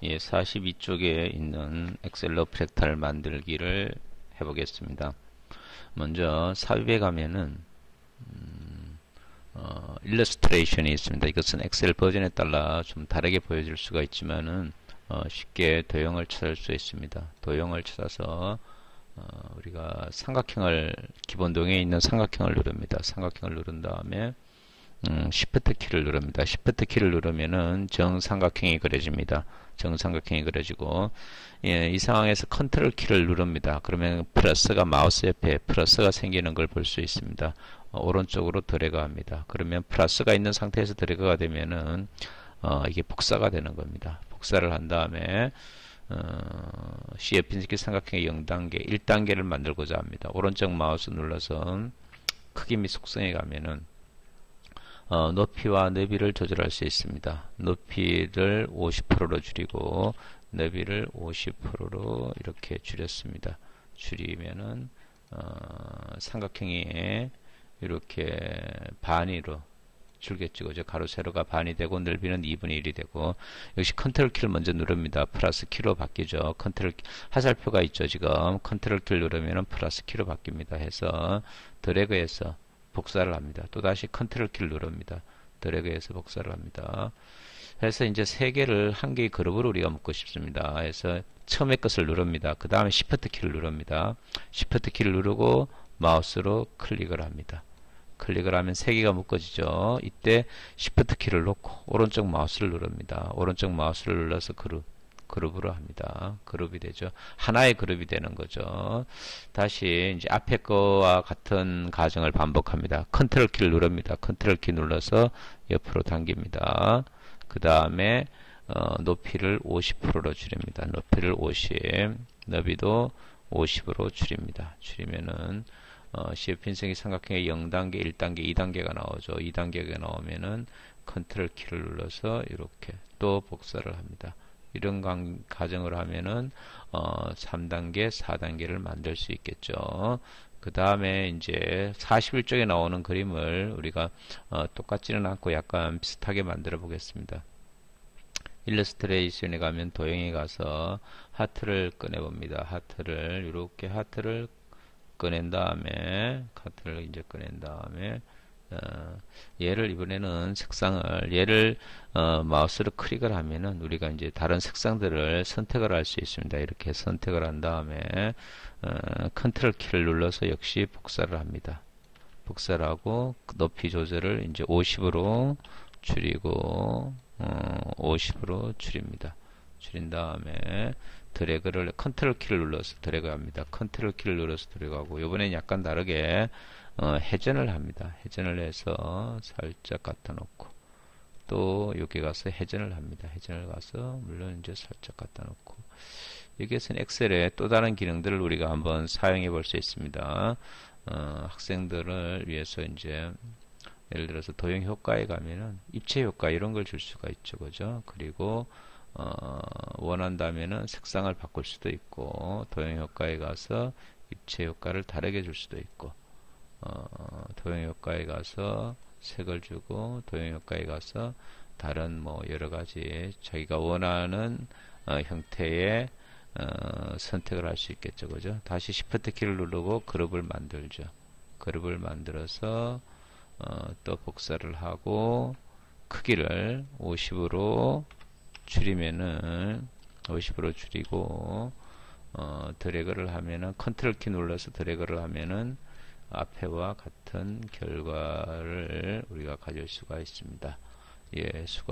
예, 42쪽에 있는 엑셀러 프랙탈 만들기를 해보겠습니다. 먼저 삽입에 가면은 일러스트레이션이 있습니다. 이것은 엑셀 버전에 따라 좀 다르게 보여줄 수가 있지만은 쉽게 도형을 찾을 수 있습니다. 도형을 찾아서 우리가 삼각형을 기본 도형에 있는 삼각형을 누릅니다. 삼각형을 누른 다음에 Shift 키를 누릅니다. Shift 키를 누르면은 정삼각형이 그려집니다. 정삼각형이 그려지고, 예, 이 상황에서 컨트롤 키를 누릅니다. 그러면 플러스가 마우스 옆에 플러스가 생기는 걸 볼 수 있습니다. 오른쪽으로 드래그 합니다. 그러면 플러스가 있는 상태에서 드래그가 되면은 이게 복사가 되는 겁니다. 복사를 한 다음에 CF핀스키 삼각형의 0단계, 1단계를 만들고자 합니다. 오른쪽 마우스 눌러서 크기 및 속성에 가면은 높이와 너비를 조절할 수 있습니다. 높이를 50%로 줄이고 너비를 50%로 이렇게 줄였습니다. 줄이면은 삼각형이 이렇게 반이로 줄겠죠. 그죠? 가로 세로가 반이 되고 넓이는 2분의 1이 되고, 역시 컨트롤 키를 먼저 누릅니다. 플러스 키로 바뀌죠. 컨트롤 화살표가 있죠. 지금 컨트롤 키를 누르면은 플러스 키로 바뀝니다. 해서 드래그해서 복사를 합니다. 또다시 컨트롤 키를 누릅니다. 드래그해서 복사를 합니다. 해서 이제 세 개를 한 개의 그룹으로 우리가 묶고 싶습니다. 해서 처음에 것을 누릅니다. 그 다음에 Shift 키를 누릅니다. Shift 키를 누르고 마우스로 클릭을 합니다. 클릭을 하면 세 개가 묶어지죠. 이때 Shift 키를 놓고 오른쪽 마우스를 누릅니다. 오른쪽 마우스를 눌러서 그룹으로 합니다. 그룹이 되죠. 하나의 그룹이 되는 거죠. 다시 이제 앞에 거와 같은 과정을 반복합니다. 컨트롤 키를 누릅니다. 컨트롤 키 눌러서 옆으로 당깁니다. 그 다음에 높이를 50%로 줄입니다. 높이를 50, 너비도 50으로 줄입니다. 줄이면은 CF핀스키 삼각형의 0단계, 1단계, 2단계가 나오죠. 2단계가 나오면은 컨트롤 키를 눌러서 이렇게 또 복사를 합니다. 이런 과정을 하면은 3단계, 4단계를 만들 수 있겠죠. 그 다음에 이제 41쪽에 나오는 그림을 우리가 똑같지는 않고 약간 비슷하게 만들어 보겠습니다. 일러스트레이션에 가면 도형에 가서 하트를 꺼내 봅니다. 하트를 이렇게 하트를 꺼낸 다음에 하트를 이제 꺼낸 다음에 얘를 이번에는 색상을 얘를 마우스로 클릭을 하면은 우리가 이제 다른 색상들을 선택을 할 수 있습니다. 이렇게 선택을 한 다음에 컨트롤 키를 눌러서 역시 복사를 합니다. 복사를 하고 높이 조절을 이제 50으로 줄이고 50으로 줄입니다. 줄인 다음에 드래그를 컨트롤 키를 눌러서 드래그 합니다. 컨트롤 키를 눌러서 드래그 하고 이번엔 약간 다르게 회전을 합니다. 회전을 해서 살짝 갖다 놓고 또 여기 가서 회전을 합니다. 회전을 가서 물론 이제 살짝 갖다 놓고 여기에서는 엑셀의 또 다른 기능들을 우리가 한번 사용해 볼 수 있습니다. 학생들을 위해서 이제 예를 들어서 도형 효과에 가면은 입체 효과 이런 걸 줄 수가 있죠. 그죠? 그리고 원한다면은 색상을 바꿀 수도 있고 도형 효과에 가서 입체 효과를 다르게 줄 수도 있고 도형 효과에 가서 색을 주고 도형 효과에 가서 다른 뭐 여러 가지 자기가 원하는 형태의 선택을 할 수 있겠죠. 그죠? 다시 Shift 키를 누르고 그룹을 만들죠. 그룹을 만들어서 또 복사를 하고 크기를 50으로 줄이면은 50으로 줄이고 드래그를 하면은 컨트롤 키 눌러서 드래그를 하면은 앞에와 같은 결과를 우리가 가질 수가 있습니다. 예, 수고